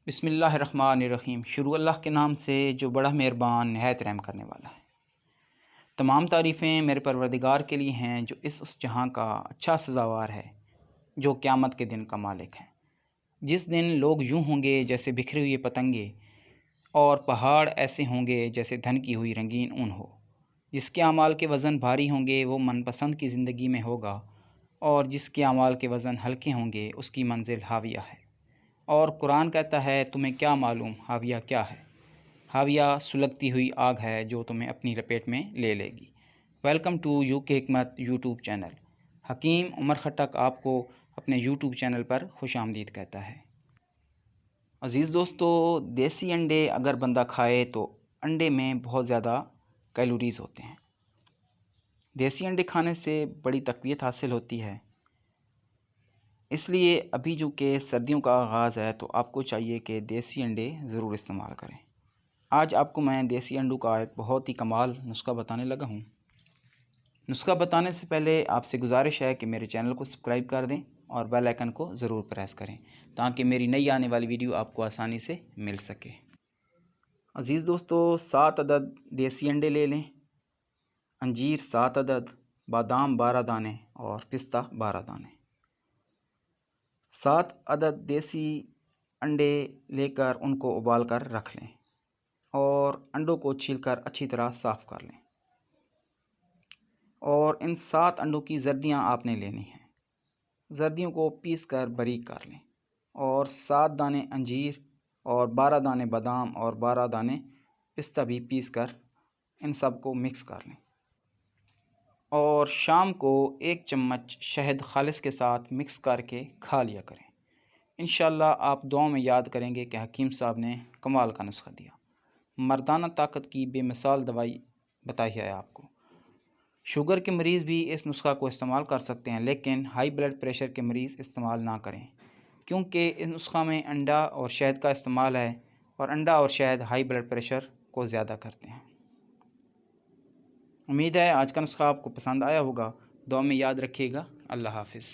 बिस्मिल्लाहिर्रहमानिर्रहीम। शुरू अल्लाह के नाम से जो बड़ा मेहरबान नहायत रहम करने वाला है। तमाम तारीफ़ें मेरे परवरदिगार के लिए हैं जो उस जहाँ का अच्छा सज़ावार है, जो क़यामत के दिन का मालिक है। जिस दिन लोग यूँ होंगे जैसे बिखरे हुए पतंगे और पहाड़ ऐसे होंगे जैसे धन की हुई रंगीन ऊन हो। जिसके अमाल के वज़न भारी होंगे वो मनपसंद की ज़िंदगी में होगा, और जिसके अमाल के वज़न हल्के होंगे उसकी मंजिल हाविया है। और कुरान कहता है, तुम्हें क्या मालूम हाविया क्या है? हाविया सुलगती हुई आग है जो तुम्हें अपनी लपेट में ले लेगी। वेलकम टू यूके हिकमत यूट्यूब चैनल। हकीम उमर खटक आपको अपने यूट्यूब चैनल पर खुशामदीद कहता है। अज़ीज़ दोस्तों, देसी अंडे अगर बंदा खाए तो अंडे में बहुत ज़्यादा कैलोरीज़ होते हैं। देसी अंडे खाने से बड़ी तक़वियत हासिल होती है। इसलिए अभी जो कि सर्दियों का आगाज़ है तो आपको चाहिए कि देसी अंडे ज़रूर इस्तेमाल करें। आज आपको मैं देसी अंडों का एक बहुत ही कमाल नुस्खा बताने लगा हूँ। नुस्खा बताने से पहले आपसे गुजारिश है कि मेरे चैनल को सब्सक्राइब कर दें और बेल आइकन को ज़रूर प्रेस करें ताकि मेरी नई आने वाली वीडियो आपको आसानी से मिल सके। अज़ीज़ दोस्तों, 7 अदद देसी अंडे ले लें, अंजीर 7 अदद, बादाम 12 दाने और पिस्ता 12 दाने। 7 अदद देसी अंडे लेकर उनको उबाल कर रख लें और अंडों को छीलकर अच्छी तरह साफ़ कर लें। और इन 7 अंडों की जर्दियाँ आपने लेनी हैं। जर्दियों को पीस कर बारीक कर लें और 7 दाने अंजीर और 12 दाने बादाम और 12 दाने पिस्ता भी पीस कर इन सब को मिक्स कर लें। और शाम को 1 चम्मच शहद खालिस के साथ मिक्स करके खा लिया करें। इंशाअल्लाह आप दुआओं में याद करेंगे कि हकीम साहब ने कमाल का नुस्खा दिया। मर्दाना ताकत की बेमिसाल दवाई बताई है आपको। शुगर के मरीज़ भी इस नुस्खा को इस्तेमाल कर सकते हैं, लेकिन हाई ब्लड प्रेशर के मरीज़ इस्तेमाल ना करें, क्योंकि इस नुस्खा में अंडा और शहद का इस्तेमाल है और अंडा और शहद हाई ब्लड प्रेशर को ज़्यादा करते हैं। उम्मीद है आज का नुस्खा आपको पसंद आया होगा। दुआ में याद रखिएगा। अल्लाह हाफ़िज़।